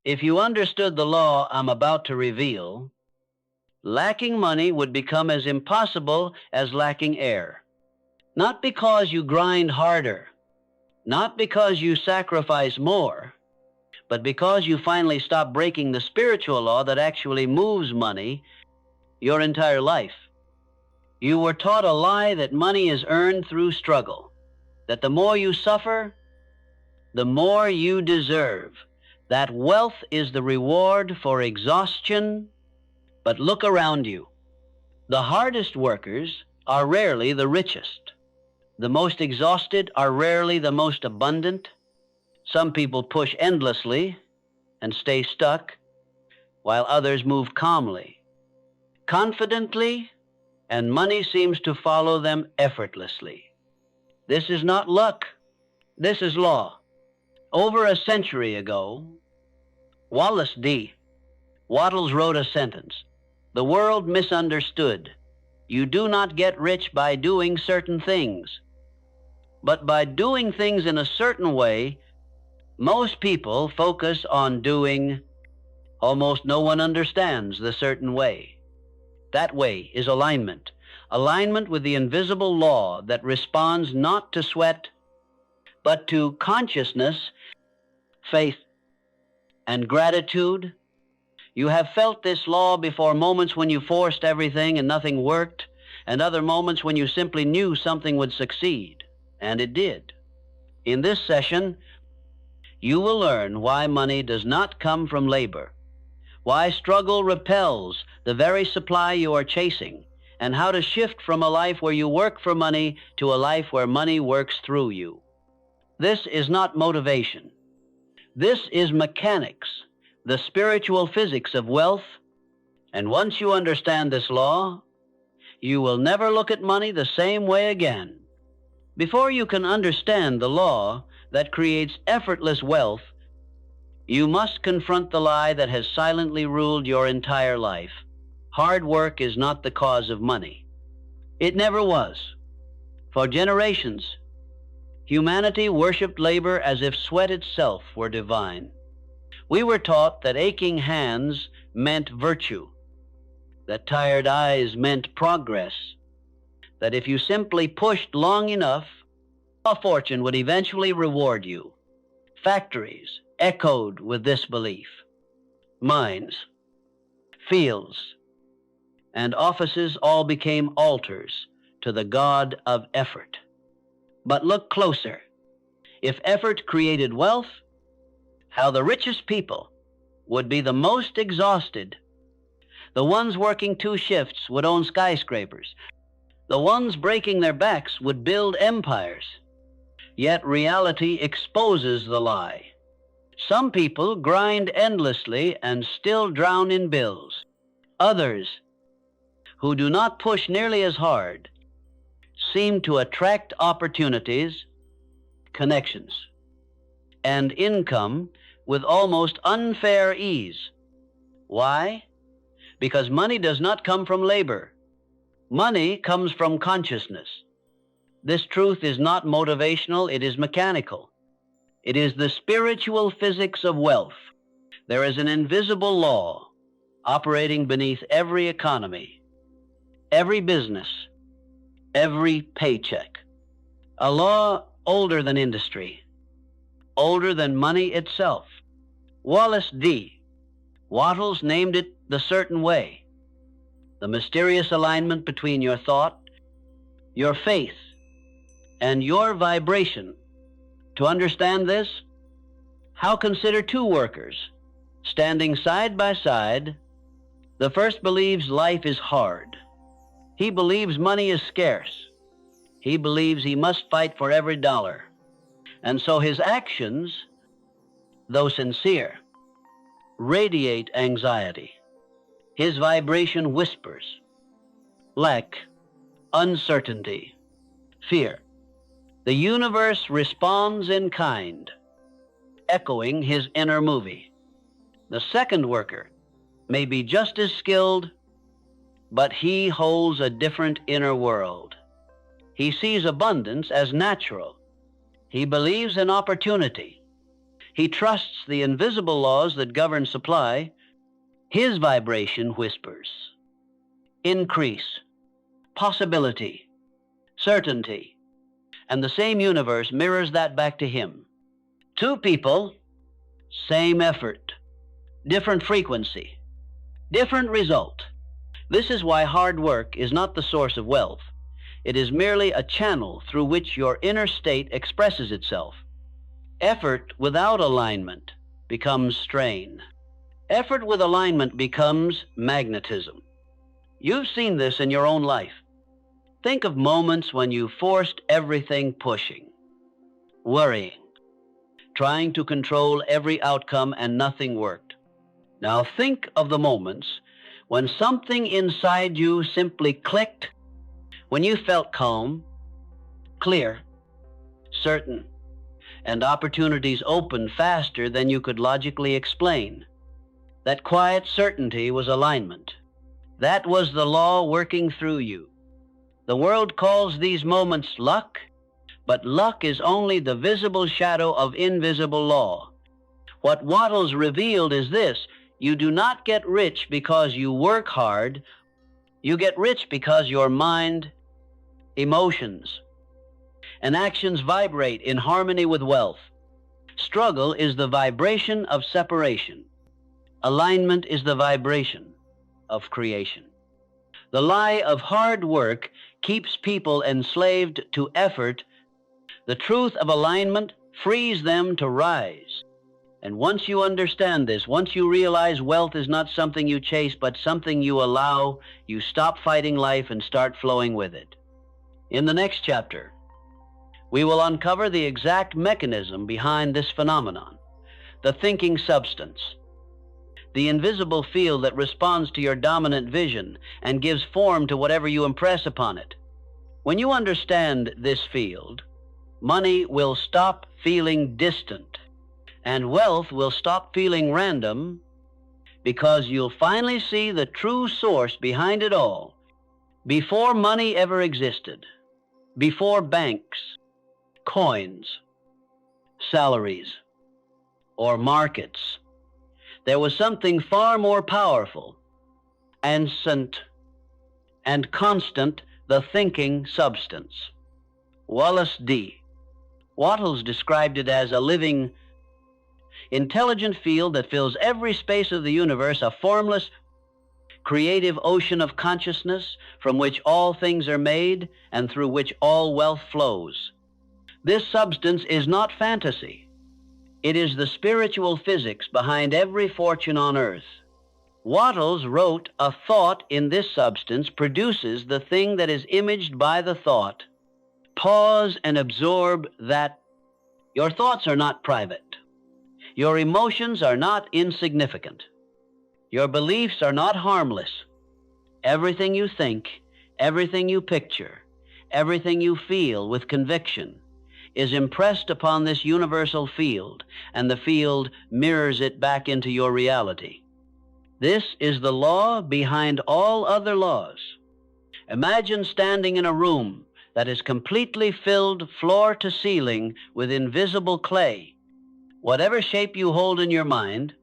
If you understood the law I'm about to reveal, lacking money would become as impossible as lacking air. Not because you grind harder, not because you sacrifice more, but because you finally stop breaking the spiritual law that actually moves money your entire life. You were taught a lie that money is earned through struggle, that the more you suffer, the more you deserve, that wealth is the reward for exhaustion. But look around you. The hardest workers are rarely the richest. The most exhausted are rarely the most abundant. Some people push endlessly and stay stuck, while others move calmly, confidently, and money seems to follow them effortlessly. This is not luck. This is law. Over a century ago, Wallace D. Wattles wrote a sentence. The world misunderstood. You do not get rich by doing certain things, but by doing things in a certain way. Most people focus on doing. Almost no one understands the certain way. That way is alignment. Alignment with the invisible law that responds not to sweat, but to consciousness, faith, and gratitude. You have felt this law before, moments when you forced everything and nothing worked, and other moments when you simply knew something would succeed, and it did. In this session, you will learn why money does not come from labor, why struggle repels the very supply you are chasing, and how to shift from a life where you work for money to a life where money works through you. This is not motivation. This is mechanics, the spiritual physics of wealth. And once you understand this law, you will never look at money the same way again. Before you can understand the law that creates effortless wealth, you must confront the lie that has silently ruled your entire life. Hard work is not the cause of money. It never was. For generations, humanity worshiped labor as if sweat itself were divine. We were taught that aching hands meant virtue, that tired eyes meant progress, that if you simply pushed long enough, a fortune would eventually reward you. Factories echoed with this belief. Mines, fields, and offices all became altars to the god of effort. But look closer. If effort created wealth, how the richest people would be the most exhausted. The ones working 2 shifts would own skyscrapers. The ones breaking their backs would build empires. Yet reality exposes the lie. Some people grind endlessly and still drown in bills. Others, who do not push nearly as hard, seem to attract opportunities, connections, and income with almost unfair ease. Why? Because money does not come from labor. Money comes from consciousness. This truth is not motivational, it is mechanical. It is the spiritual physics of wealth. There is an invisible law operating beneath every economy, every business, every paycheck. A law older than industry, older than money itself. Wallace D. Wattles named it the certain way, the mysterious alignment between your thought, your faith, and your vibration. To understand this, how consider 2 workers standing side by side. The first believes life is hard. He believes money is scarce. He believes he must fight for every dollar. And so his actions, though sincere, radiate anxiety. His vibration whispers lack, uncertainty, fear. The universe responds in kind, echoing his inner movie. The second worker may be just as skilled, but he holds a different inner world. He sees abundance as natural. He believes in opportunity. He trusts the invisible laws that govern supply. His vibration whispers increase, possibility, certainty, and the same universe mirrors that back to him. Two people, same effort, different frequency, different result. This is why hard work is not the source of wealth. It is merely a channel through which your inner state expresses itself. Effort without alignment becomes strain. Effort with alignment becomes magnetism. You've seen this in your own life. Think of moments when you forced everything, pushing, worrying, trying to control every outcome, and nothing worked. Now think of the moments when something inside you simply clicked, when you felt calm, clear, certain, and opportunities opened faster than you could logically explain. That quiet certainty was alignment. That was the law working through you. The world calls these moments luck, but luck is only the visible shadow of invisible law. What Wattles revealed is this: you do not get rich because you work hard. You get rich because your mind, emotions, and actions vibrate in harmony with wealth. Struggle is the vibration of separation. Alignment is the vibration of creation. The lie of hard work keeps people enslaved to effort. The truth of alignment frees them to rise. And once you understand this, once you realize wealth is not something you chase, but something you allow, you stop fighting life and start flowing with it. In the next chapter, we will uncover the exact mechanism behind this phenomenon, the thinking substance, the invisible field that responds to your dominant vision and gives form to whatever you impress upon it. When you understand this field, money will stop feeling distant, and wealth will stop feeling random, because you'll finally see the true source behind it all. Before money ever existed, before banks, coins, salaries, or markets, there was something far more powerful, ancient, and constant: the thinking substance. Wallace D. Wattles described it as a living, intelligent field that fills every space of the universe, a formless, creative ocean of consciousness from which all things are made and through which all wealth flows. This substance is not fantasy. It is the spiritual physics behind every fortune on earth. Wattles wrote, "A thought in this substance produces the thing that is imaged by the thought." Pause and absorb that. Your thoughts are not private. Your emotions are not insignificant. Your beliefs are not harmless. Everything you think, everything you picture, everything you feel with conviction is impressed upon this universal field, and the field mirrors it back into your reality. This is the law behind all other laws. Imagine standing in a room that is completely filled floor to ceiling with invisible clay. Whatever shape you hold in your mind,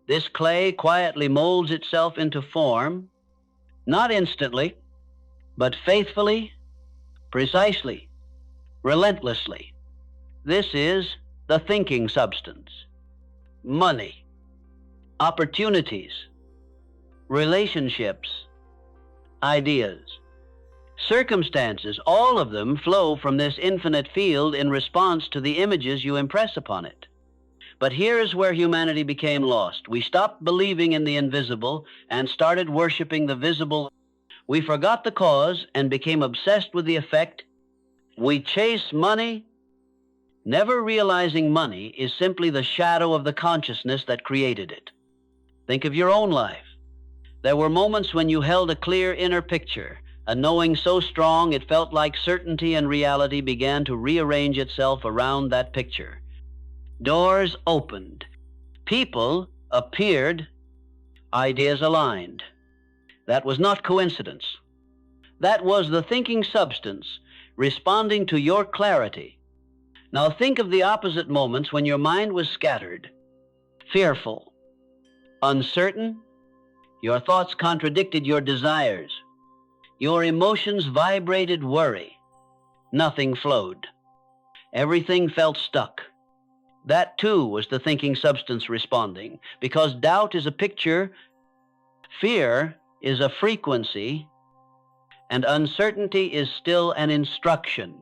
this clay quietly molds itself into form, not instantly, but faithfully, precisely, relentlessly. This is the thinking substance. Money, opportunities, relationships, ideas, circumstances, all of them flow from this infinite field in response to the images you impress upon it. But here is where humanity became lost. We stopped believing in the invisible and started worshiping the visible. We forgot the cause and became obsessed with the effect. We chase money, never realizing money is simply the shadow of the consciousness that created it. Think of your own life. There were moments when you held a clear inner picture, a knowing so strong it felt like certainty and reality began to rearrange itself around that picture. Doors opened, people appeared, ideas aligned. That was not coincidence. That was the thinking substance responding to your clarity, Now think of the opposite moments when your mind was scattered, fearful, uncertain. Your thoughts contradicted your desires. Your emotions vibrated worry. Nothing flowed. Everything felt stuck. That too was the thinking substance responding, because doubt is a picture, fear is a frequency, and uncertainty is still an instruction.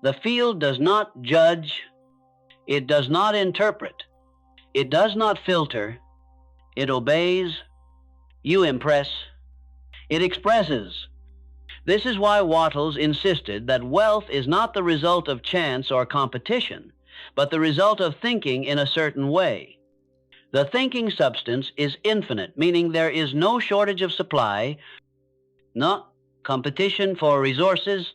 The field does not judge, it does not interpret, it does not filter, it obeys, you impress, it expresses. This is why Wattles insisted that wealth is not the result of chance or competition, but the result of thinking in a certain way. The thinking substance is infinite, meaning there is no shortage of supply, no competition for resources,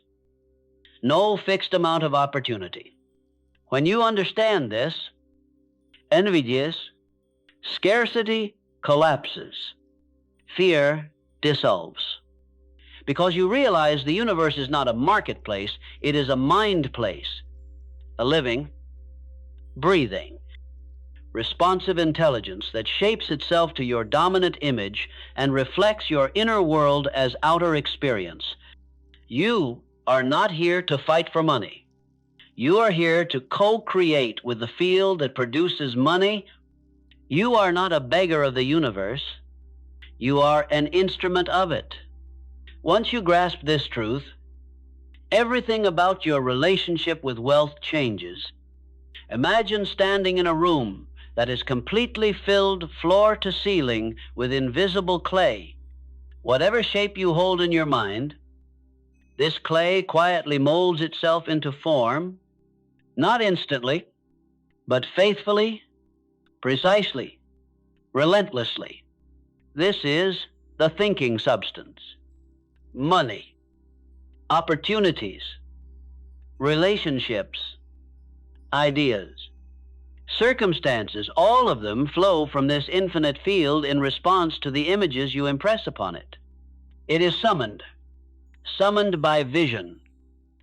no fixed amount of opportunity. When you understand this, envious, scarcity collapses, fear dissolves. Because you realize the universe is not a marketplace, it is a mind place, a living, breathing, responsive intelligence that shapes itself to your dominant image and reflects your inner world as outer experience. You are not here to fight for money. You are here to co-create with the field that produces money. You are not a beggar of the universe. You are an instrument of it. Once you grasp this truth, everything about your relationship with wealth changes. Imagine standing in a room that is completely filled floor to ceiling with invisible clay. Whatever shape you hold in your mind, this clay quietly molds itself into form, not instantly, but faithfully, precisely, relentlessly. This is the thinking substance. Money, opportunities, relationships, ideas, circumstances, all of them flow from this infinite field in response to the images you impress upon it. It is summoned by vision,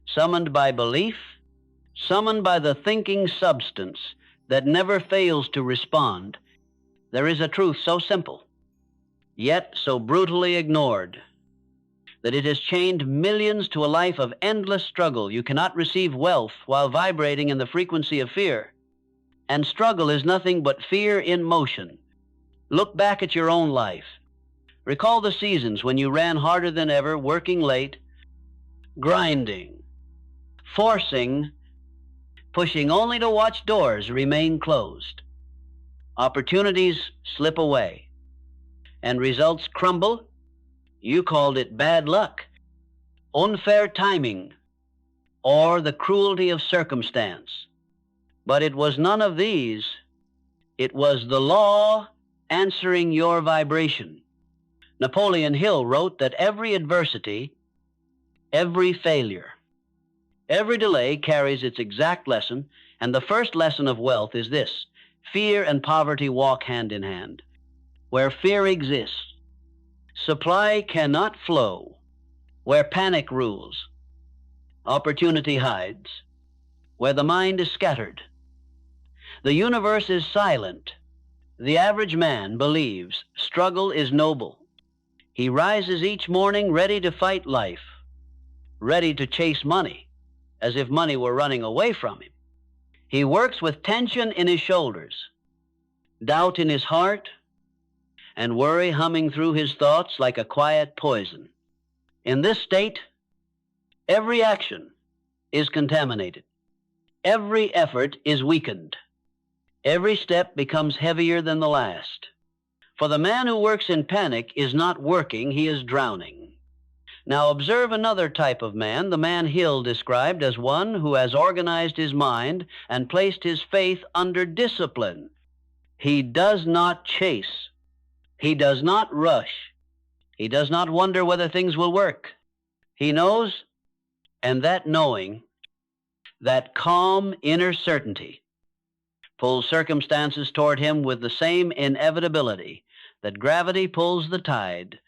summoned by belief, summoned by the thinking substance that never fails to respond. There is a truth so simple, yet so brutally ignored, that it has chained millions to a life of endless struggle. You cannot receive wealth while vibrating in the frequency of fear. And struggle is nothing but fear in motion. Look back at your own life. Recall the seasons when you ran harder than ever, working late, grinding, forcing, pushing only to watch doors remain closed. Opportunities slip away, and results crumble. You called it bad luck, unfair timing, or the cruelty of circumstance. But it was none of these. It was the law answering your vibration. Napoleon Hill wrote that every adversity, every failure, every delay carries its exact lesson, and the first lesson of wealth is this: fear and poverty walk hand in hand. Where fear exists, supply cannot flow. Where panic rules, opportunity hides. Where the mind is scattered, the universe is silent. The average man believes struggle is noble. He rises each morning ready to fight life, ready to chase money, as if money were running away from him. He works with tension in his shoulders, doubt in his heart, and worry humming through his thoughts like a quiet poison. In this state, every action is contaminated. Every effort is weakened. Every step becomes heavier than the last. For the man who works in panic is not working, he is drowning. Now observe another type of man, the man Hill described as one who has organized his mind and placed his faith under discipline. He does not chase. He does not rush. He does not wonder whether things will work. He knows, and that knowing, that calm inner certainty, pulls circumstances toward him with the same inevitability that gravity pulls the tide.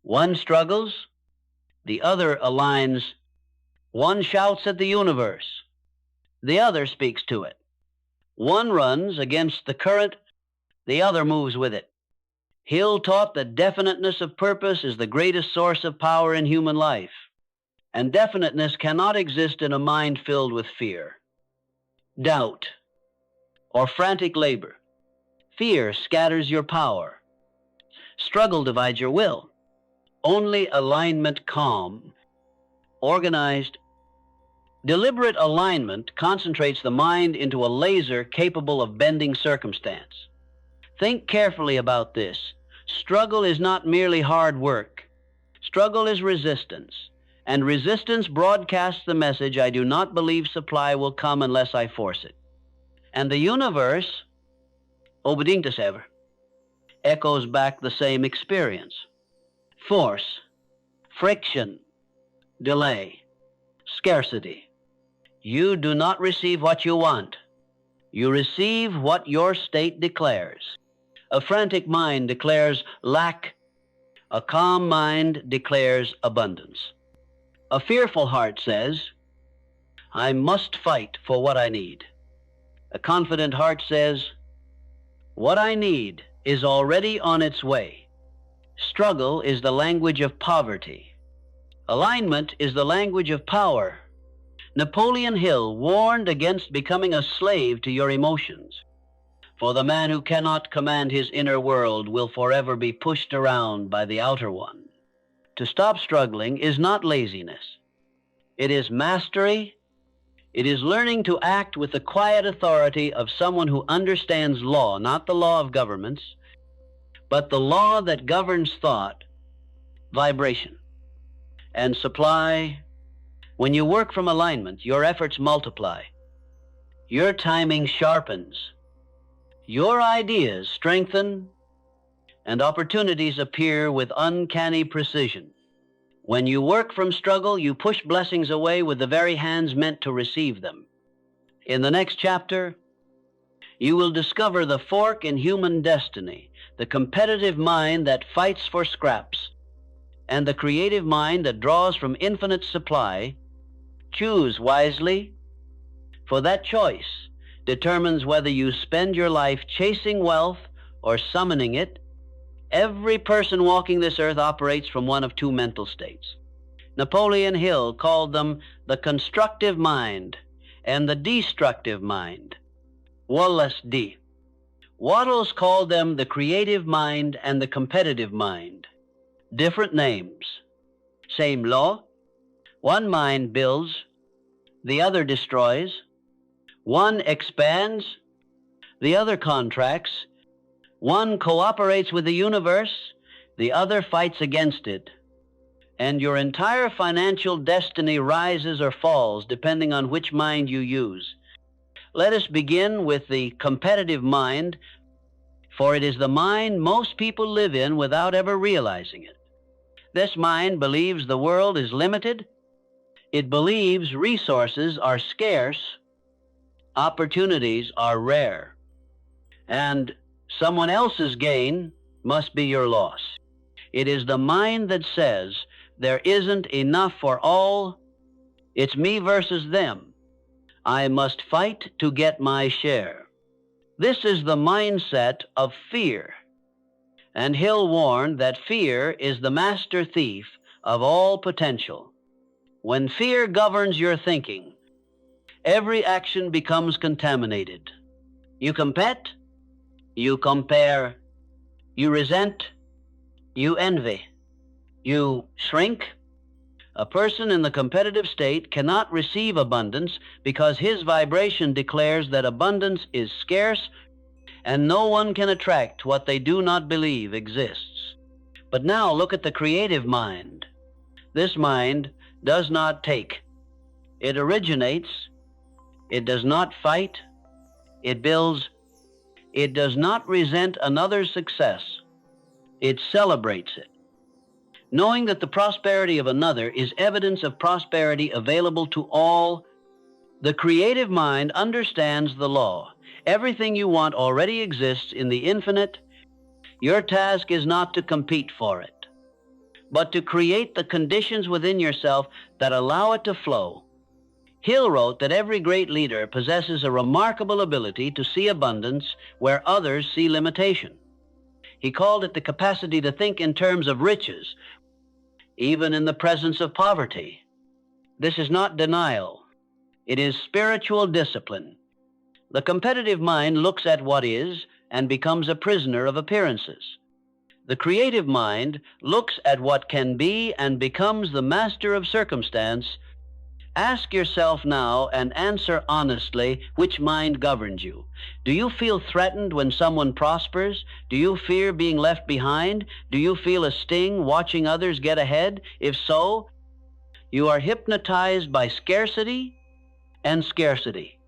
One struggles, the other aligns. One shouts at the universe, the other speaks to it. One runs against the current, the other moves with it. Hill taught that definiteness of purpose is the greatest source of power in human life, and definiteness cannot exist in a mind filled with fear, doubt, or frantic labor. Fear scatters your power. Struggle divides your will. Only alignment, calm, organized, deliberate alignment concentrates the mind into a laser capable of bending circumstance. Think carefully about this. Struggle is not merely hard work. Struggle is resistance, and resistance broadcasts the message, I do not believe supply will come unless I force it. And the universe, obedingt ever, echoes back the same experience. Force, friction, delay, scarcity. You do not receive what you want. You receive what your state declares. A frantic mind declares lack. A calm mind declares abundance. A fearful heart says, I must fight for what I need. A confident heart says, what I need is already on its way. Struggle is the language of poverty. Alignment is the language of power. Napoleon Hill warned against becoming a slave to your emotions. For the man who cannot command his inner world will forever be pushed around by the outer one. To stop struggling is not laziness. It is mastery. It is learning to act with the quiet authority of someone who understands law, not the law of governments, but the law that governs thought, vibration, and supply. When you work from alignment, your efforts multiply. Your timing sharpens. Your ideas strengthen, and opportunities appear with uncanny precision. When you work from struggle, you push blessings away with the very hands meant to receive them. In the next chapter, you will discover the fork in human destiny, the competitive mind that fights for scraps, and the creative mind that draws from infinite supply. Choose wisely, for that choice determines whether you spend your life chasing wealth or summoning it. Every person walking this earth operates from one of two mental states. Napoleon Hill called them the constructive mind and the destructive mind. Wallace D. Wattles called them the creative mind and the competitive mind. Different names. Same law. One mind builds, the other destroys. One expands, the other contracts. One cooperates with the universe, the other fights against it. And your entire financial destiny rises or falls depending on which mind you use. Let us begin with the competitive mind, for it is the mind most people live in without ever realizing it. This mind believes the world is limited. It believes resources are scarce, opportunities are rare, and someone else's gain must be your loss. It is the mind that says there isn't enough for all. It's me versus them. I must fight to get my share. This is the mindset of fear. And Hill warned that fear is the master thief of all potential. When fear governs your thinking, every action becomes contaminated. You compete, you compare, you resent, you envy, you shrink. A person in the competitive state cannot receive abundance because his vibration declares that abundance is scarce and no one can attract what they do not believe exists. But now look at the creative mind. This mind does not take. It originates. It does not fight. It builds. It does not resent another's success. It celebrates it. Knowing that the prosperity of another is evidence of prosperity available to all, the creative mind understands the law. Everything you want already exists in the infinite. Your task is not to compete for it, but to create the conditions within yourself that allow it to flow. Hill wrote that every great leader possesses a remarkable ability to see abundance where others see limitation. He called it the capacity to think in terms of riches, even in the presence of poverty. This is not denial. It is spiritual discipline. The competitive mind looks at what is and becomes a prisoner of appearances. The creative mind looks at what can be and becomes the master of circumstance. Ask yourself now and answer honestly which mind governs you. Do you feel threatened when someone prospers? Do you fear being left behind? Do you feel a sting watching others get ahead? If so, you are hypnotized by scarcity and scarcity.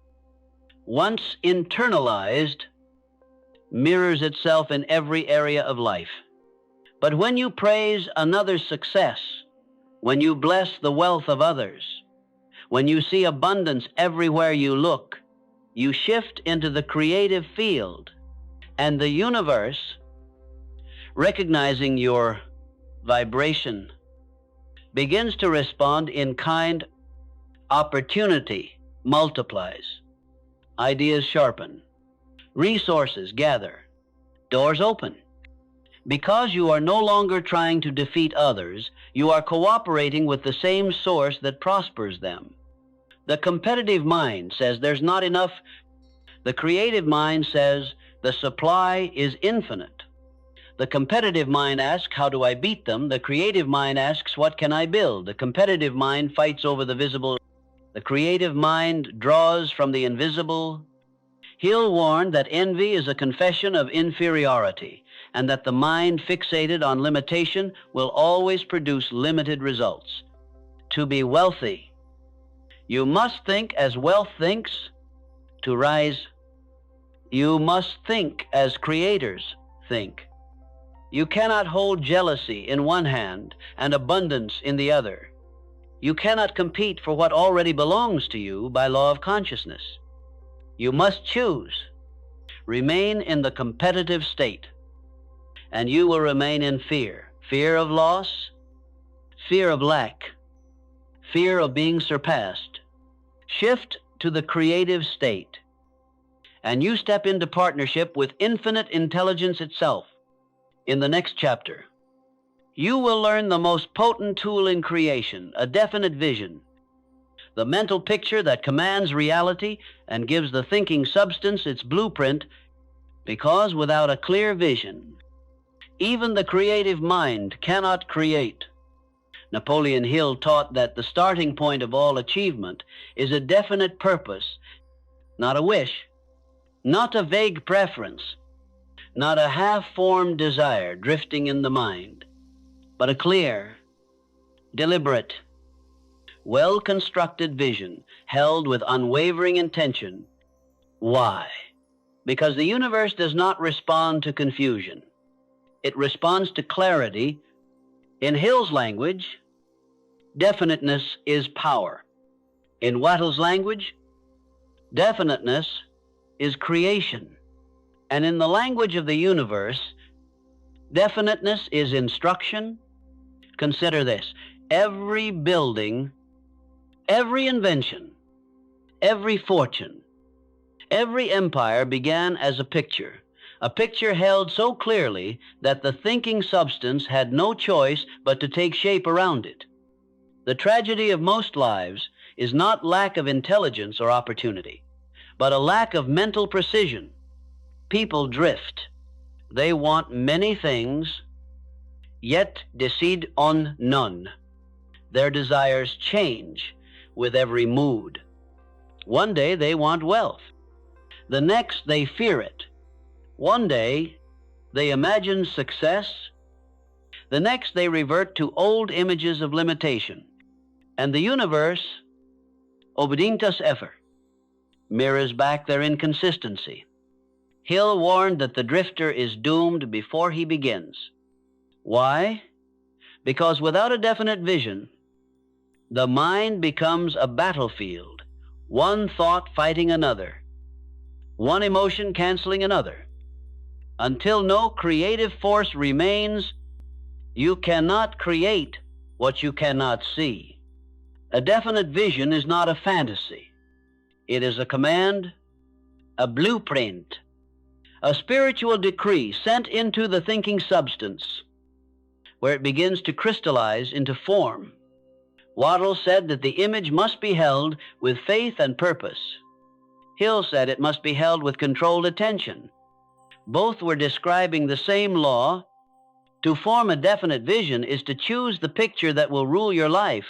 Once internalized, mirrors itself in every area of life. But when you praise another's success, when you bless the wealth of others, when you see abundance everywhere you look, you shift into the creative field, and the universe, recognizing your vibration, begins to respond in kind. Opportunity multiplies, ideas sharpen, resources gather, doors open. Because you are no longer trying to defeat others, you are cooperating with the same source that prospers them. The competitive mind says there's not enough. The creative mind says the supply is infinite. The competitive mind asks, how do I beat them? The creative mind asks, what can I build? The competitive mind fights over the visible. The creative mind draws from the invisible. Hill warned that envy is a confession of inferiority, and that the mind fixated on limitation will always produce limited results. To be wealthy, you must think as wealth thinks. To rise, you must think as creators think. You cannot hold jealousy in one hand and abundance in the other. You cannot compete for what already belongs to you by law of consciousness. You must choose. Remain in the competitive state, and you will remain in fear. Fear of loss, fear of lack, fear of being surpassed. Shift to the creative state, and you step into partnership with infinite intelligence itself. In the next chapter, you will learn the most potent tool in creation, a definite vision, the mental picture that commands reality and gives the thinking substance its blueprint, because without a clear vision, even the creative mind cannot create. Napoleon Hill taught that the starting point of all achievement is a definite purpose, not a wish, not a vague preference, not a half-formed desire drifting in the mind, but a clear, deliberate, well-constructed vision held with unwavering intention. Why? Because the universe does not respond to confusion. It responds to clarity. In Hill's language, definiteness is power. In Wattles' language, definiteness is creation. And in the language of the universe, definiteness is instruction. Consider this: every building, every invention, every fortune, every empire began as a picture held so clearly that the thinking substance had no choice but to take shape around it. The tragedy of most lives is not lack of intelligence or opportunity, but a lack of mental precision. People drift. They want many things, yet decide on none. Their desires change with every mood. One day they want wealth. The next they fear it. One day they imagine success. The next they revert to old images of limitation. And the universe, obedientas effer, mirrors back their inconsistency. Hill warned that the drifter is doomed before he begins. Why? Because without a definite vision, the mind becomes a battlefield, one thought fighting another, one emotion canceling another. Until no creative force remains, you cannot create what you cannot see. A definite vision is not a fantasy. It is a command, a blueprint, a spiritual decree sent into the thinking substance, where it begins to crystallize into form. Wattles said that the image must be held with faith and purpose. Hill said it must be held with controlled attention. Both were describing the same law. To form a definite vision is to choose the picture that will rule your life.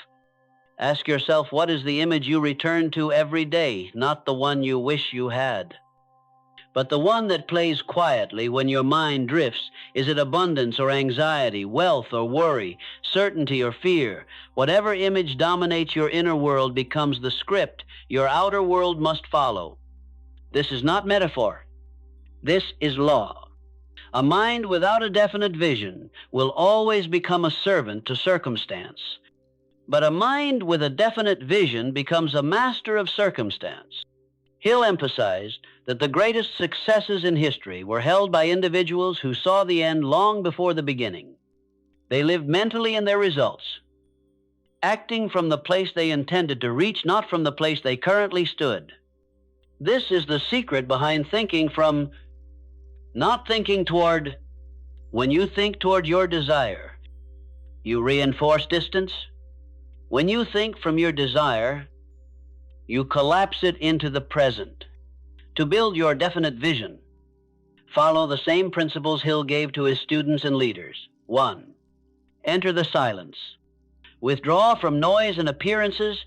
Ask yourself, what is the image you return to every day, not the one you wish you had, but the one that plays quietly when your mind drifts? Is it abundance or anxiety, wealth or worry, certainty or fear? Whatever image dominates your inner world becomes the script your outer world must follow. This is not metaphor. This is law. A mind without a definite vision will always become a servant to circumstance. But a mind with a definite vision becomes a master of circumstance. Hill emphasized that the greatest successes in history were held by individuals who saw the end long before the beginning. They lived mentally in their results, acting from the place they intended to reach, not from the place they currently stood. This is the secret behind thinking from not thinking toward. When you think toward your desire, you reinforce distance. When you think from your desire, you collapse it into the present. To build your definite vision, follow the same principles Hill gave to his students and leaders. 1. Enter the silence. Withdraw from noise and appearances.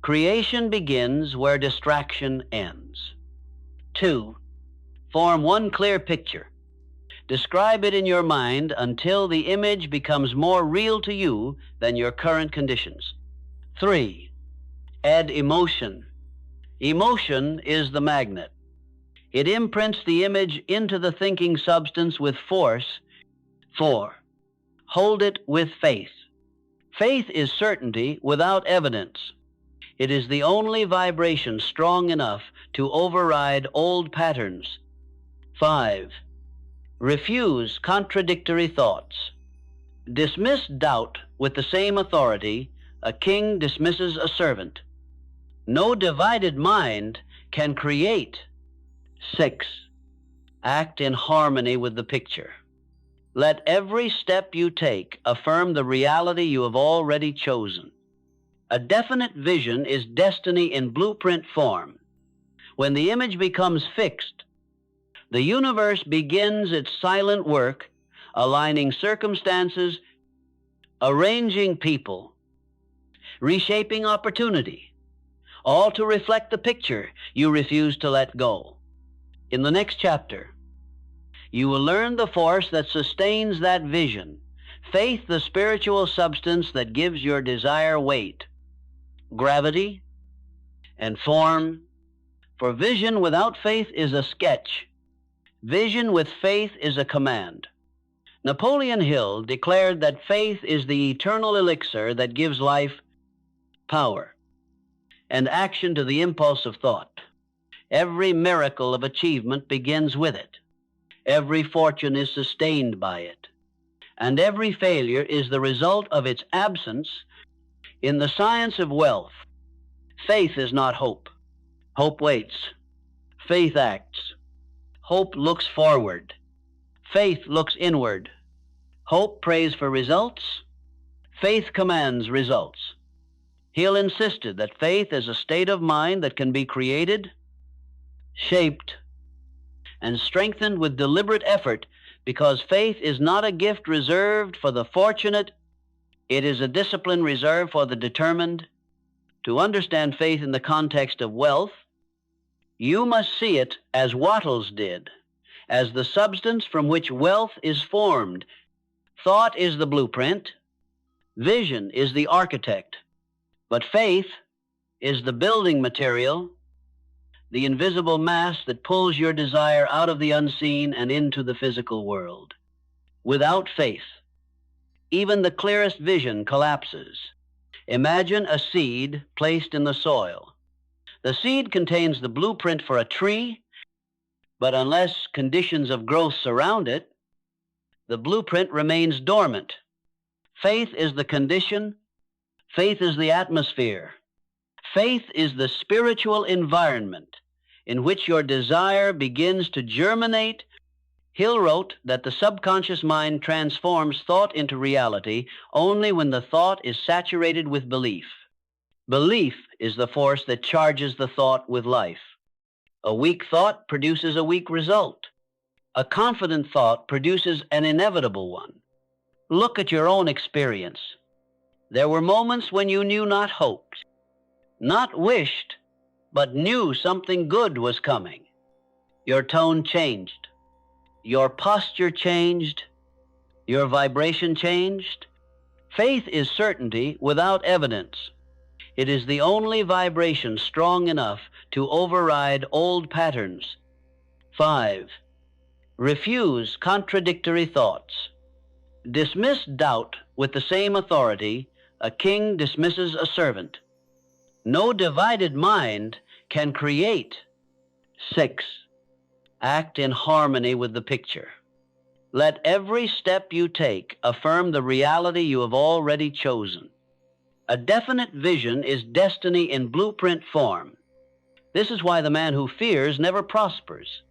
Creation begins where distraction ends. 2. Form one clear picture. Describe it in your mind until the image becomes more real to you than your current conditions. 3. Add emotion. Emotion is the magnet. It imprints the image into the thinking substance with force. 4. Hold it with faith. Faith is certainty without evidence. It is the only vibration strong enough to override old patterns. 5. Refuse contradictory thoughts. Dismiss doubt with the same authority a king dismisses a servant. No divided mind can create. 6. Act in harmony with the picture. Let every step you take affirm the reality you have already chosen. A definite vision is destiny in blueprint form. When the image becomes fixed, the universe begins its silent work, aligning circumstances, arranging people, reshaping opportunity, all to reflect the picture you refuse to let go. In the next chapter, you will learn the force that sustains that vision, faith, the spiritual substance that gives your desire weight, gravity, and form. For vision without faith is a sketch. Vision with faith is a command. Napoleon Hill declared that faith is the eternal elixir that gives life power and action to the impulse of thought. Every miracle of achievement begins with it. Every fortune is sustained by it. And every failure is the result of its absence. In the science of wealth, faith is not hope. Hope waits. Faith acts. Hope looks forward. Faith looks inward. Hope prays for results. Faith commands results. Hill insisted that faith is a state of mind that can be created, shaped, and strengthened with deliberate effort, because faith is not a gift reserved for the fortunate. It is a discipline reserved for the determined. To understand faith in the context of wealth, you must see it as Wattles did, as the substance from which wealth is formed. Thought is the blueprint, vision is the architect, but faith is the building material, the invisible mass that pulls your desire out of the unseen and into the physical world. Without faith, even the clearest vision collapses. Imagine a seed placed in the soil. The seed contains the blueprint for a tree, but unless conditions of growth surround it, the blueprint remains dormant. Faith is the condition. Faith is the atmosphere. Faith is the spiritual environment in which your desire begins to germinate. Hill wrote that the subconscious mind transforms thought into reality only when the thought is saturated with belief. Belief is the force that charges the thought with life. A weak thought produces a weak result. A confident thought produces an inevitable one. Look at your own experience. There were moments when you knew not hoped, not wished, but knew something good was coming. Your tone changed. Your posture changed. Your vibration changed. Faith is certainty without evidence. It is the only vibration strong enough to override old patterns. 5. Refuse contradictory thoughts. Dismiss doubt with the same authority a king dismisses a servant. No divided mind can create. 6. Act in harmony with the picture. Let every step you take affirm the reality you have already chosen. A definite vision is destiny in blueprint form. This is why the man who fears never prospers.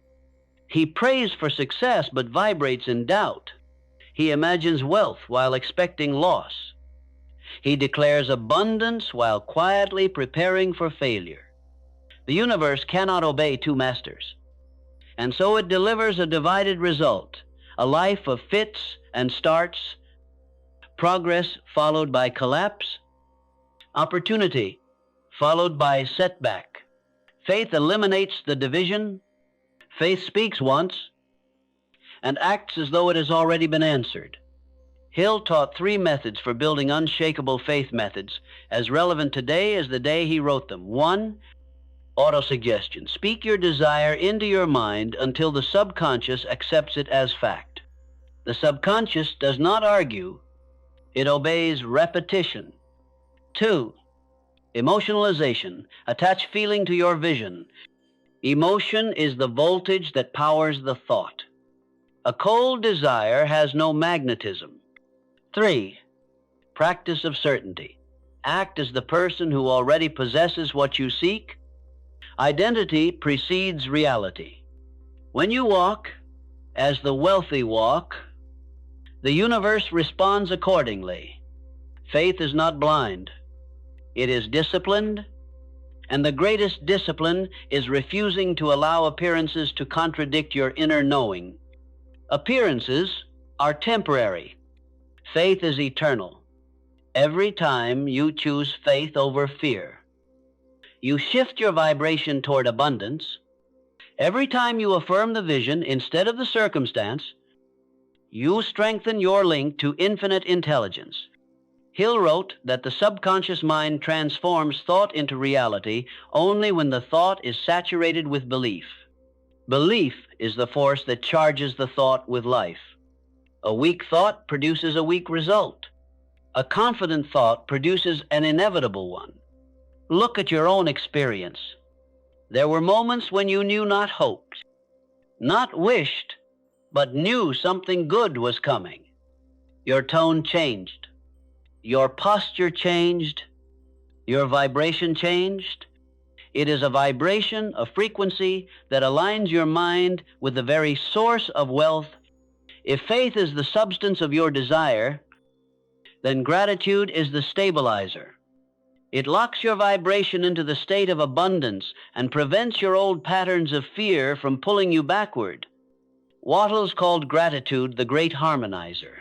He prays for success but vibrates in doubt. He imagines wealth while expecting loss. He declares abundance while quietly preparing for failure. The universe cannot obey two masters, and so it delivers a divided result, a life of fits and starts, progress followed by collapse, opportunity followed by setback. Faith eliminates the division. Faith speaks once and acts as though it has already been answered. Hill taught 3 methods for building unshakable faith methods, as relevant today as the day he wrote them. 1. Autosuggestion. Speak your desire into your mind until the subconscious accepts it as fact. The subconscious does not argue. It obeys repetition. 2. Emotionalization. Attach feeling to your vision. Emotion is the voltage that powers the thought. A cold desire has no magnetism. 3. Practice of certainty. Act as the person who already possesses what you seek. Identity precedes reality. When you walk as the wealthy walk, the universe responds accordingly. Faith is not blind. It is disciplined, and the greatest discipline is refusing to allow appearances to contradict your inner knowing. Appearances are temporary. Faith is eternal. Every time you choose faith over fear, you shift your vibration toward abundance. Every time you affirm the vision instead of the circumstance, you strengthen your link to infinite intelligence. Hill wrote that the subconscious mind transforms thought into reality only when the thought is saturated with belief. Belief is the force that charges the thought with life. A weak thought produces a weak result. A confident thought produces an inevitable one. Look at your own experience. There were moments when you knew not hoped, not wished, but knew something good was coming. Your tone changed. Your posture changed. Your vibration changed. It is a vibration, a frequency that aligns your mind with the very source of wealth. If faith is the substance of your desire, then gratitude is the stabilizer. It locks your vibration into the state of abundance and prevents your old patterns of fear from pulling you backward. Wattles called gratitude the great harmonizer,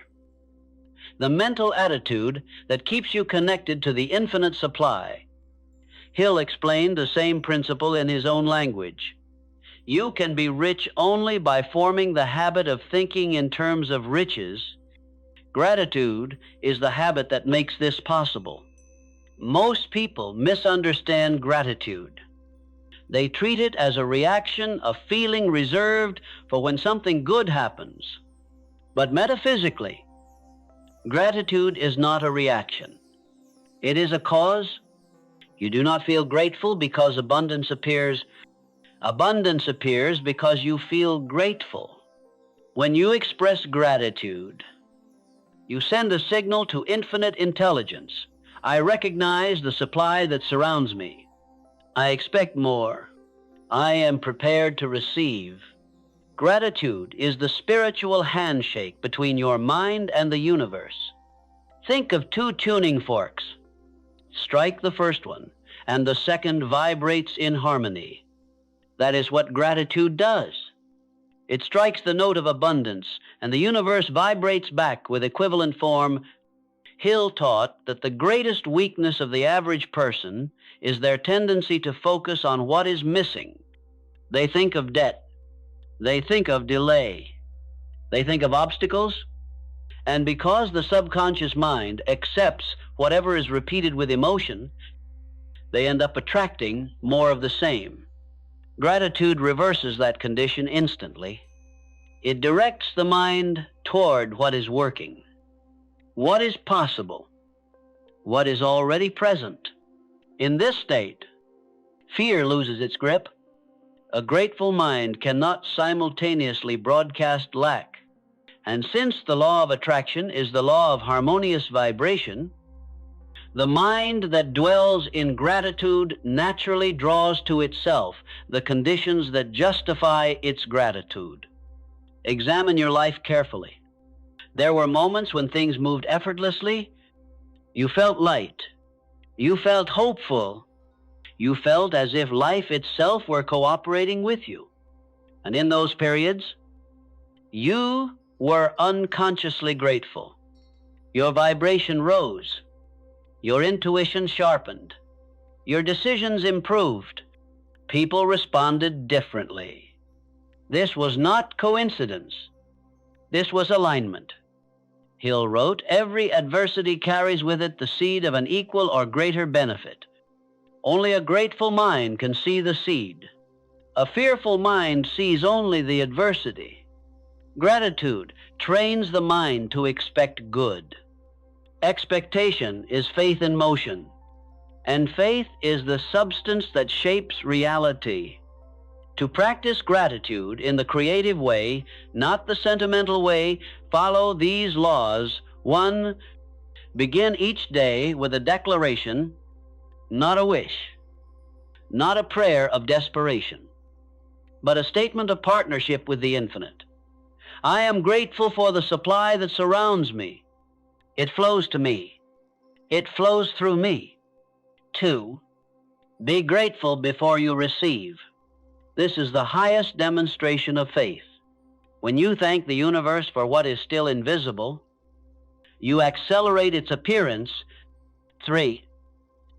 the mental attitude that keeps you connected to the infinite supply. Hill explained the same principle in his own language. You can be rich only by forming the habit of thinking in terms of riches. Gratitude is the habit that makes this possible. Most people misunderstand gratitude. They treat it as a reaction, a feeling reserved for when something good happens. But metaphysically, gratitude is not a reaction. It is a cause. You do not feel grateful because abundance appears. Abundance appears because you feel grateful. When you express gratitude, you send a signal to infinite intelligence. I recognize the supply that surrounds me. I expect more. I am prepared to receive. Gratitude is the spiritual handshake between your mind and the universe. Think of two tuning forks. Strike the first one, and the second vibrates in harmony. That is what gratitude does. It strikes the note of abundance, and the universe vibrates back with equivalent form. Hill taught that the greatest weakness of the average person is their tendency to focus on what is missing. They think of debt. They think of delay. They think of obstacles. And because the subconscious mind accepts whatever is repeated with emotion, they end up attracting more of the same. Gratitude reverses that condition instantly. It directs the mind toward what is working, what is possible, what is already present. In this state, fear loses its grip. A grateful mind cannot simultaneously broadcast lack. And since the law of attraction is the law of harmonious vibration, the mind that dwells in gratitude naturally draws to itself the conditions that justify its gratitude. Examine your life carefully. There were moments when things moved effortlessly. You felt light. You felt hopeful. You felt as if life itself were cooperating with you. And in those periods, you were unconsciously grateful. Your vibration rose. Your intuition sharpened. Your decisions improved. People responded differently. This was not coincidence. This was alignment. Hill wrote, "Every adversity carries with it the seed of an equal or greater benefit. Only a grateful mind can see the seed. A fearful mind sees only the adversity. Gratitude trains the mind to expect good. Expectation is faith in motion, and faith is the substance that shapes reality. To practice gratitude in the creative way, not the sentimental way, follow these laws. 1. Begin each day with a declaration, not a wish, not a prayer of desperation, but a statement of partnership with the infinite. I am grateful for the supply that surrounds me. It flows to me. It flows through me. 2. Be grateful before you receive. This is the highest demonstration of faith. When you thank the universe for what is still invisible, you accelerate its appearance. 3.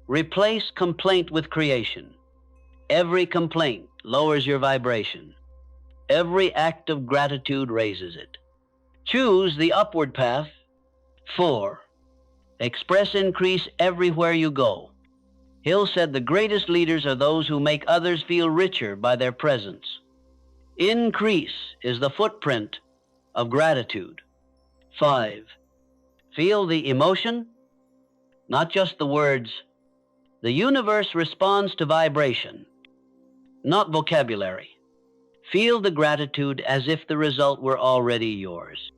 Replace complaint with creation. Every complaint lowers your vibration. Every act of gratitude raises it. Choose the upward path. 4. Express increase everywhere you go. Hill said the greatest leaders are those who make others feel richer by their presence. Increase is the footprint of gratitude. 5. Feel the emotion, not just the words. The universe responds to vibration, not vocabulary. Feel the gratitude as if the result were already yours.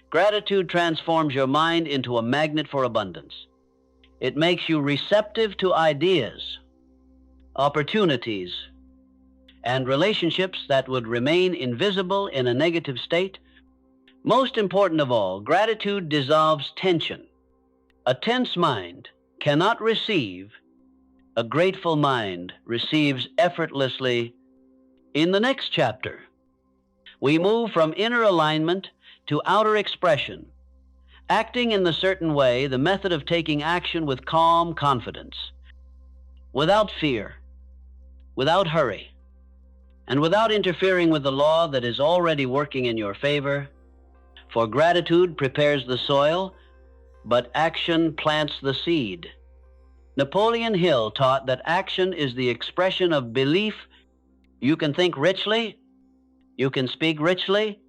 Gratitude transforms your mind into a magnet for abundance. It makes you receptive to ideas, opportunities, and relationships that would remain invisible in a negative state. Most important of all, gratitude dissolves tension. A tense mind cannot receive. A grateful mind receives effortlessly. In the next chapter, we move from inner alignment to outer expression. Acting in the certain way, the method of taking action with calm confidence, without fear, without hurry, and without interfering with the law that is already working in your favor. For gratitude prepares the soil, but action plants the seed. Napoleon Hill taught that action is the expression of belief. You can think richly, you can speak richly,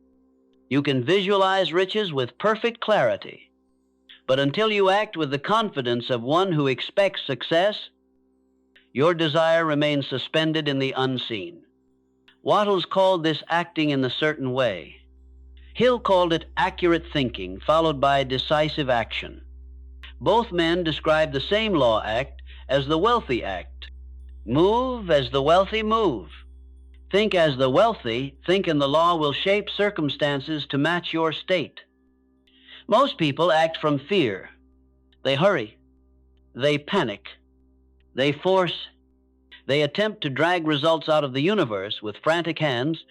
you can visualize riches with perfect clarity. But until you act with the confidence of one who expects success, your desire remains suspended in the unseen. Wattles called this acting in the certain way. Hill called it accurate thinking, followed by decisive action. Both men describe the same law act as the wealthy act. Move as the wealthy move. Think as the wealthy think, and the law will shape circumstances to match your state. Most people act from fear. They hurry. They panic. They force. They attempt to drag results out of the universe with frantic hands,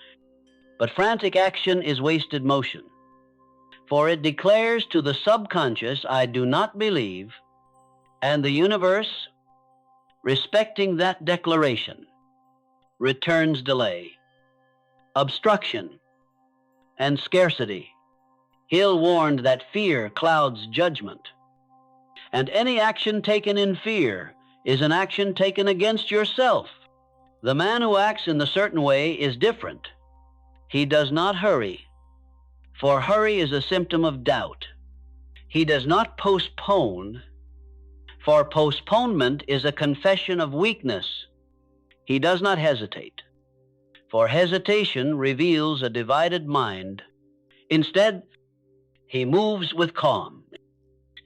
but frantic action is wasted motion. For it declares to the subconscious, I do not believe, and the universe, respecting that declaration, returns delay, obstruction, and scarcity. Hill warned that fear clouds judgment, and any action taken in fear is an action taken against yourself. The man who acts in the certain way is different. He does not hurry, for hurry is a symptom of doubt. He does not postpone, for postponement is a confession of weakness. He does not hesitate, for hesitation reveals a divided mind. Instead, he moves with calm,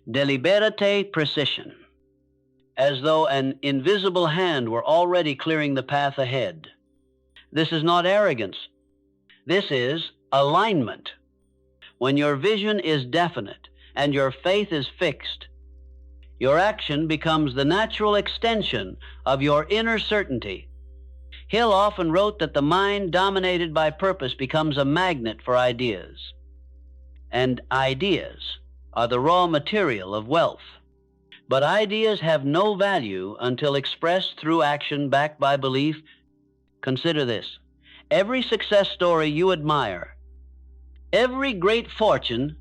deliberate precision, as though an invisible hand were already clearing the path ahead. This is not arrogance. This is alignment. When your vision is definite and your faith is fixed, your action becomes the natural extension of your inner certainty. Hill often wrote that the mind dominated by purpose becomes a magnet for ideas, and ideas are the raw material of wealth. But ideas have no value until expressed through action backed by belief. Consider this. Every success story you admire, every great fortune,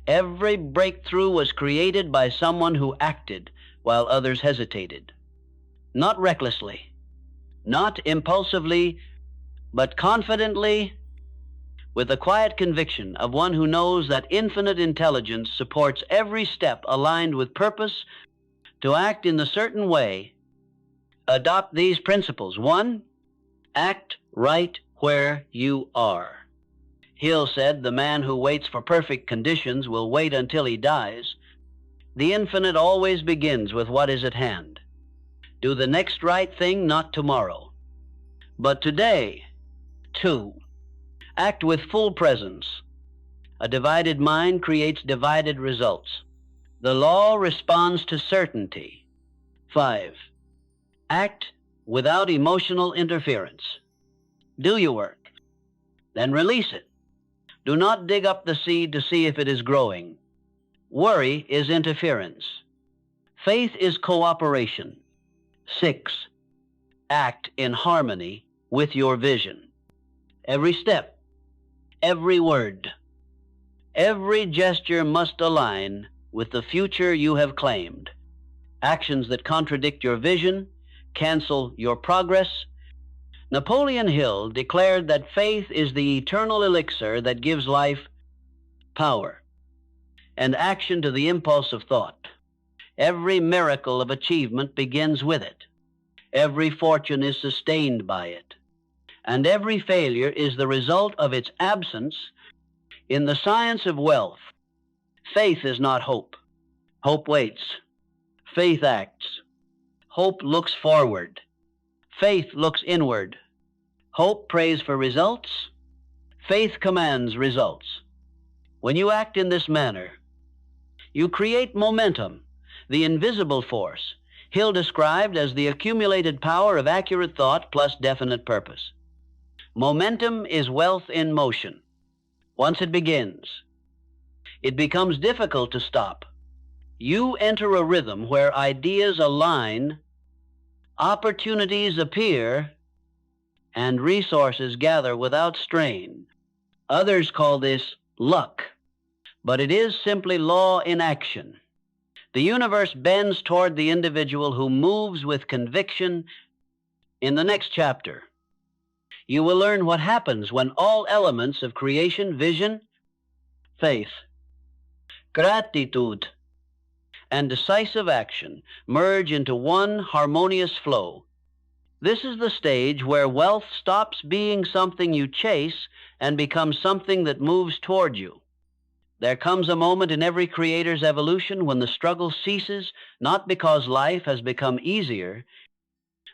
every breakthrough was created by someone who acted while others hesitated. Not recklessly, not impulsively, but confidently, with the quiet conviction of one who knows that infinite intelligence supports every step aligned with purpose to act in the certain way. Adopt these principles. 1, act right where you are. Hill said, the man who waits for perfect conditions will wait until he dies. The infinite always begins with what is at hand. Do the next right thing, not tomorrow, but today. 2, act with full presence. A divided mind creates divided results. The law responds to certainty. 5, act without emotional interference. Do your work, then release it. Do not dig up the seed to see if it is growing. Worry is interference. Faith is cooperation. 6, act in harmony with your vision. Every step, every word, every gesture must align with the future you have claimed. Actions that contradict your vision cancel your progress. Napoleon Hill declared that faith is the eternal elixir that gives life power and action to the impulse of thought. Every miracle of achievement begins with it. Every fortune is sustained by it, and every failure is the result of its absence. In the science of wealth, faith is not hope. Hope waits. Faith acts. Hope looks forward. Faith looks inward. Hope prays for results. Faith commands results. When you act in this manner, you create momentum, the invisible force Hill described as the accumulated power of accurate thought plus definite purpose. Momentum is wealth in motion. Once it begins, it becomes difficult to stop. You enter a rhythm where ideas align, opportunities appear, and resources gather without strain. Others call this luck, but it is simply law in action. The universe bends toward the individual who moves with conviction. In the next chapter, you will learn what happens when all elements of creation, vision, faith, gratitude, and decisive action merge into one harmonious flow. This is the stage where wealth stops being something you chase and becomes something that moves toward you. There comes a moment in every creator's evolution when the struggle ceases, not because life has become easier,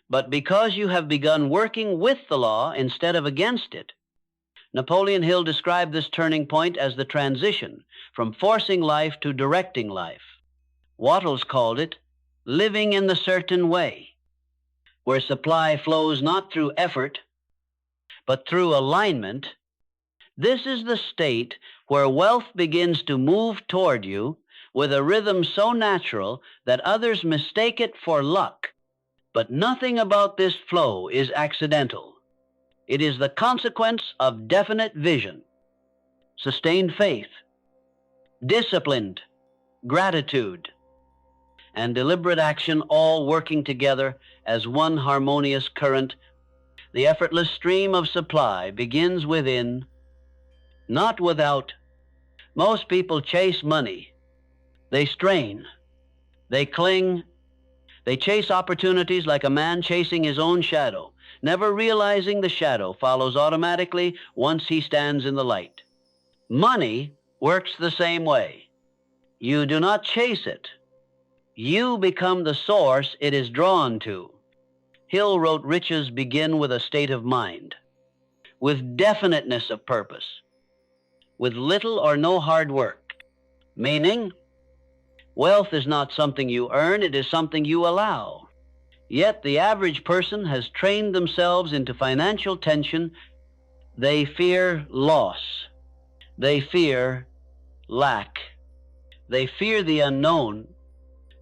but because you have begun working with the law instead of against it. Napoleon Hill described this turning point as the transition from forcing life to directing life. Wattles called it living in the certain way, where supply flows not through effort, but through alignment. This is the state where wealth begins to move toward you with a rhythm so natural that others mistake it for luck. But nothing about this flow is accidental. It is the consequence of definite vision, sustained faith, disciplined gratitude, and deliberate action, all working together as one harmonious current. The effortless stream of supply begins within, not without. Most people chase money. They strain. They cling. They chase opportunities like a man chasing his own shadow, never realizing the shadow follows automatically once he stands in the light. Money works the same way. You do not chase it. You become the source it is drawn to. Hill wrote, riches begin with a state of mind, with definiteness of purpose, with little or no hard work. Meaning, wealth is not something you earn, it is something you allow. Yet the average person has trained themselves into financial tension. They fear loss. They fear lack. They fear the unknown.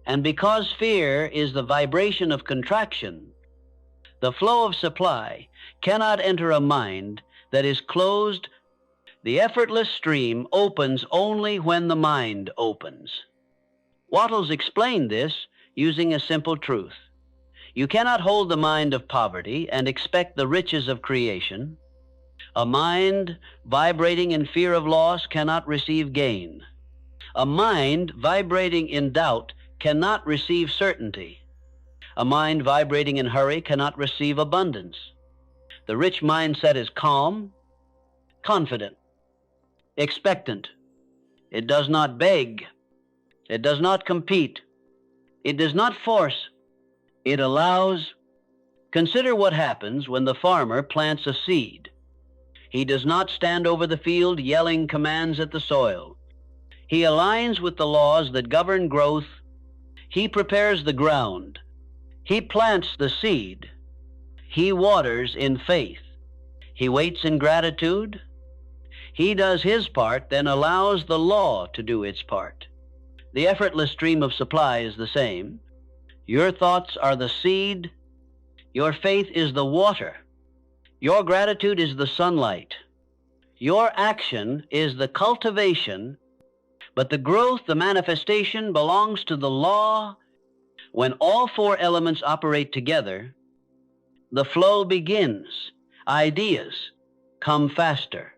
And because fear is the vibration of contraction, the flow of supply cannot enter a mind that is closed. The effortless stream opens only when the mind opens. Wattles explained this using a simple truth. You cannot hold the mind of poverty and expect the riches of creation. A mind vibrating in fear of loss cannot receive gain. A mind vibrating in doubt cannot receive certainty. A mind vibrating in hurry cannot receive abundance. The rich mindset is calm, confident, expectant. It does not beg. It does not compete. It does not force. It allows. Consider what happens when the farmer plants a seed. He does not stand over the field yelling commands at the soil. He aligns with the laws that govern growth. He prepares the ground. He plants the seed. He waters in faith. He waits in gratitude. He does his part, then allows the law to do its part. The effortless stream of supply is the same. Your thoughts are the seed. Your faith is the water. Your gratitude is the sunlight. Your action is the cultivation, but the growth, the manifestation, belongs to the law. When all four elements operate together, the flow begins. Ideas come faster.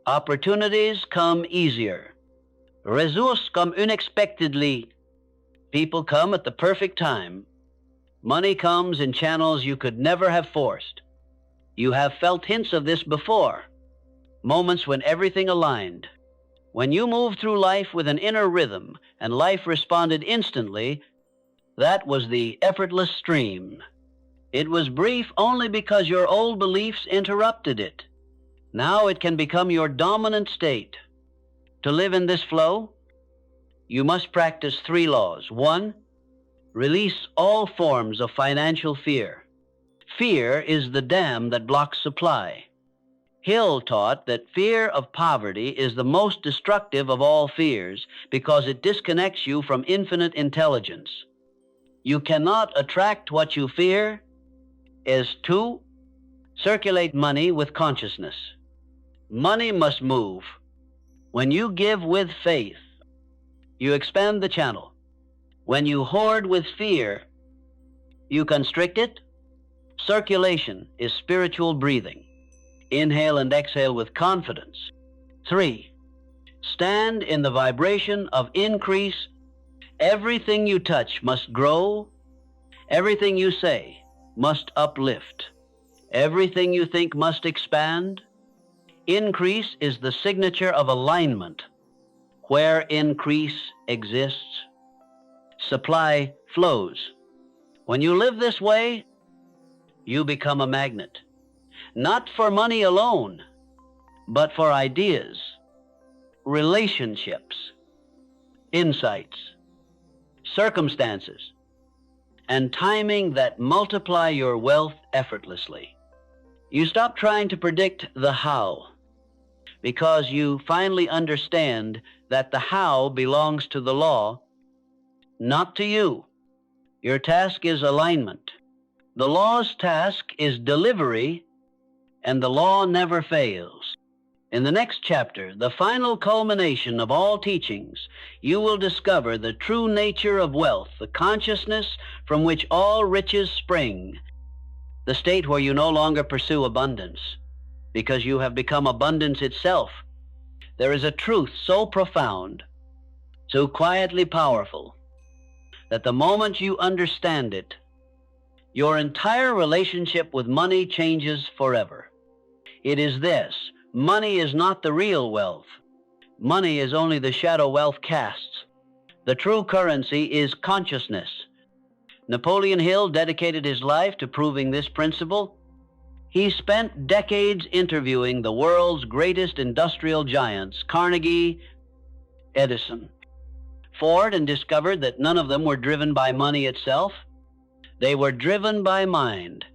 Opportunities come easier. Ressources come unexpectedly. People come at the perfect time. Money comes in channels you could never have forced. You have felt hints of this before. Moments when everything aligned. When you moved through life with an inner rhythm and life responded instantly, that was the effortless stream. It was brief only because your old beliefs interrupted it. Now it can become your dominant state. To live in this flow, you must practice 3 laws. 1, release all forms of financial fear. Fear is the dam that blocks supply. Hill taught that fear of poverty is the most destructive of all fears because it disconnects you from infinite intelligence. You cannot attract what you fear. Is 2, circulate money with consciousness. Money must move. When you give with faith, you expand the channel. When you hoard with fear, you constrict it. Circulation is spiritual breathing. Inhale and exhale with confidence. 3, stand in the vibration of increase. Everything you touch must grow. Everything you say must uplift. Everything you think must expand. Increase is the signature of alignment. Where increase exists, supply flows. When you live this way, you become a magnet, not for money alone, but for ideas, relationships, insights, circumstances, and timing that multiply your wealth effortlessly. You stop trying to predict the how, because you finally understand that the how belongs to the law, not to you. Your task is alignment. The law's task is delivery, and the law never fails. In the next chapter, the final culmination of all teachings, you will discover the true nature of wealth, the consciousness from which all riches spring, the state where you no longer pursue abundance, because you have become abundance itself. There is a truth so profound, so quietly powerful, that the moment you understand it, your entire relationship with money changes forever. It is this: money is not the real wealth. Money is only the shadow wealth casts. The true currency is consciousness. Napoleon Hill dedicated his life to proving this principle. He spent decades interviewing the world's greatest industrial giants, Carnegie, Edison, Ford, and discovered that none of them were driven by money itself. They were driven by mind,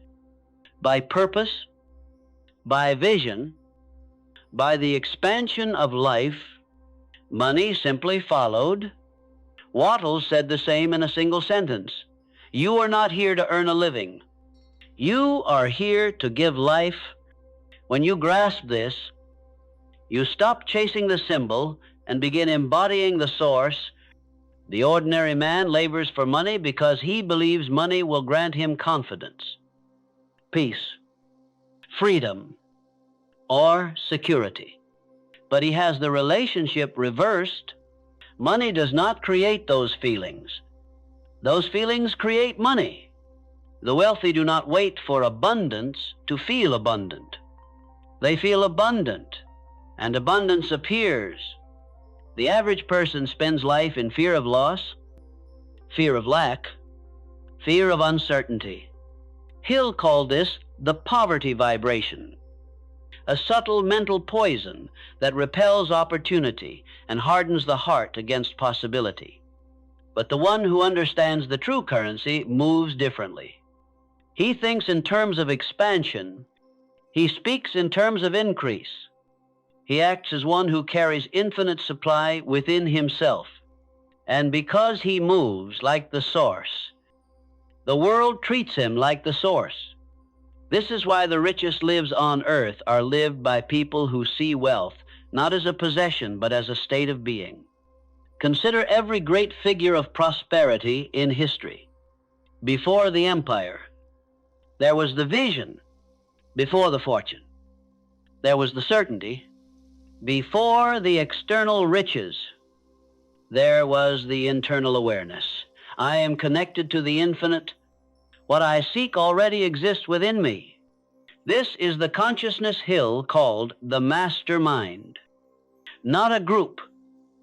by purpose, by vision, by the expansion of life. Money simply followed. Wattles said the same in a single sentence: "You are not here to earn a living. You are here to give life." When you grasp this, you stop chasing the symbol and begin embodying the source. The ordinary man labors for money because he believes money will grant him confidence, peace, freedom, or security. But he has the relationship reversed. Money does not create those feelings. Those feelings create money. The wealthy do not wait for abundance to feel abundant. They feel abundant, and abundance appears. The average person spends life in fear of loss, fear of lack, fear of uncertainty. Hill called this the poverty vibration, a subtle mental poison that repels opportunity and hardens the heart against possibility. But the one who understands the true currency moves differently. He thinks in terms of expansion. He speaks in terms of increase. He acts as one who carries infinite supply within himself. And because he moves like the source, the world treats him like the source. This is why the richest lives on earth are lived by people who see wealth not as a possession, but as a state of being. Consider every great figure of prosperity in history. Before the empire, there was the vision. Before the fortune, there was the certainty. Before the external riches, there was the internal awareness. I am connected to the infinite. What I seek already exists within me. This is the consciousness Hill called the master mind. Not a group,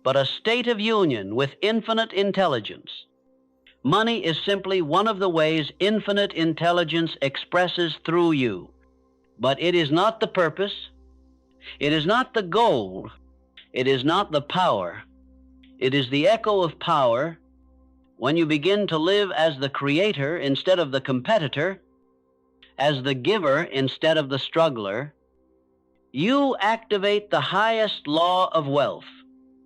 but a state of union with infinite intelligence. Money is simply one of the ways infinite intelligence expresses through you. But it is not the purpose. It is not the goal. It is not the power. It is the echo of power. When you begin to live as the creator instead of the competitor, as the giver instead of the struggler, you activate the highest law of wealth.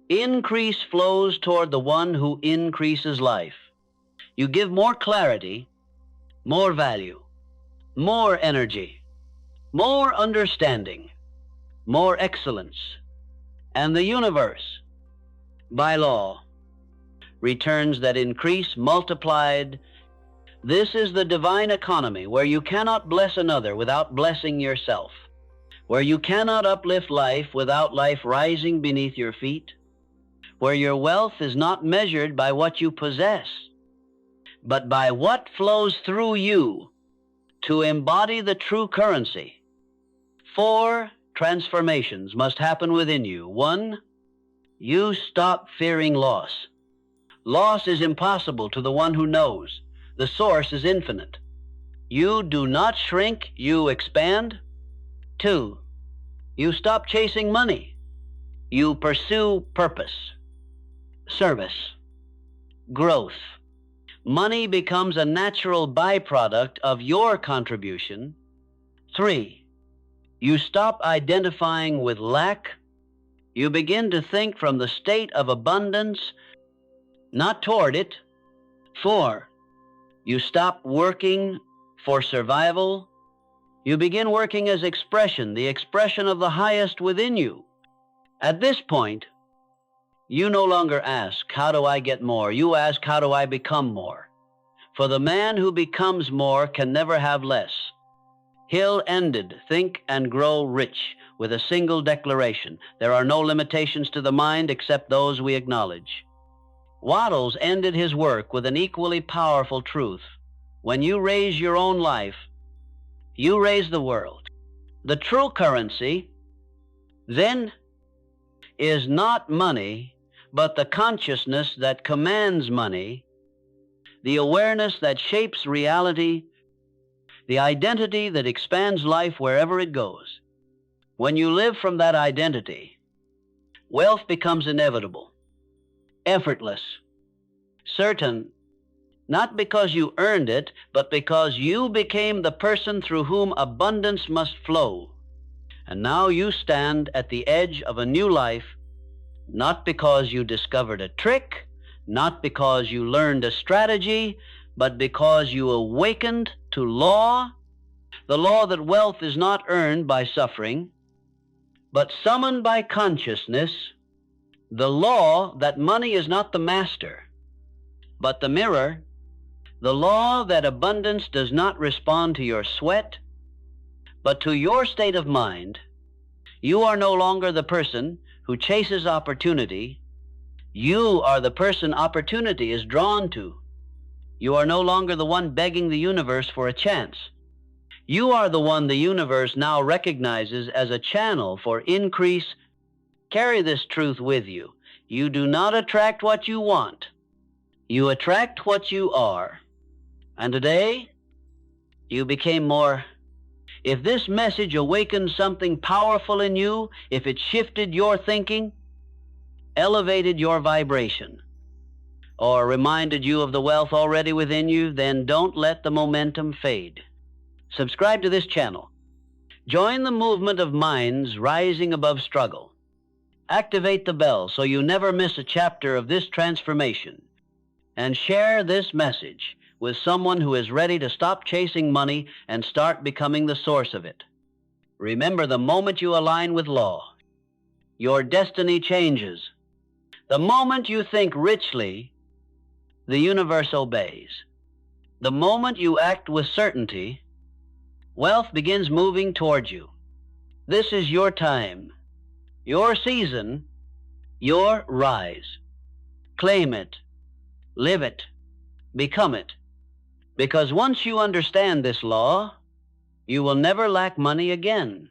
Increase flows toward the one who increases life. You give more clarity, more value, more energy, more understanding, more excellence, and the universe, by law, returns that increase multiplied. This is the divine economy where you cannot bless another without blessing yourself, where you cannot uplift life without life rising beneath your feet, where your wealth is not measured by what you possess, but by what flows through you to embody the true currency. 4 transformations must happen within you. 1, You stop fearing loss. Loss is impossible to the one who knows. The source is infinite. You do not shrink, you expand. 2. You stop chasing money. You pursue purpose, service, growth. Money becomes a natural byproduct of your contribution. 3. You stop identifying with lack. You begin to think from the state of abundance, not toward it. 4. You stop working for survival. You begin working as expression, the expression of the highest within you. At this point, you no longer ask, how do I get more? You ask, how do I become more? For the man who becomes more can never have less. Hill ended Think and Grow Rich with a single declaration. There are no limitations to the mind except those we acknowledge. Wattles ended his work with an equally powerful truth. When you raise your own life, you raise the world. The true currency, then, is not money, but the consciousness that commands money, the awareness that shapes reality, the identity that expands life wherever it goes. When you live from that identity, wealth becomes inevitable, effortless, certain, not because you earned it, but because you became the person through whom abundance must flow. And now you stand at the edge of a new life, not because you discovered a trick, not because you learned a strategy, but because you awakened to law, the law that wealth is not earned by suffering, but summoned by consciousness, the law that money is not the master, but the mirror, the law that abundance does not respond to your sweat, but to your state of mind. You are no longer the person who chases opportunity. You are the person opportunity is drawn to. You are no longer the one begging the universe for a chance. You are the one the universe now recognizes as a channel for increase. Carry this truth with you. You do not attract what you want. You attract what you are. And today, you became more. If this message awakened something powerful in you, if it shifted your thinking, elevated your vibration, or reminded you of the wealth already within you, then don't let the momentum fade. Subscribe to this channel. Join the movement of minds rising above struggle. Activate the bell so you never miss a chapter of this transformation. And share this message with someone who is ready to stop chasing money and start becoming the source of it. Remember, the moment you align with law, your destiny changes. The moment you think richly, the universe obeys. The moment you act with certainty, wealth begins moving towards you. This is your time, your season, your rise. Claim it, live it, become it. Because once you understand this law, you will never lack money again.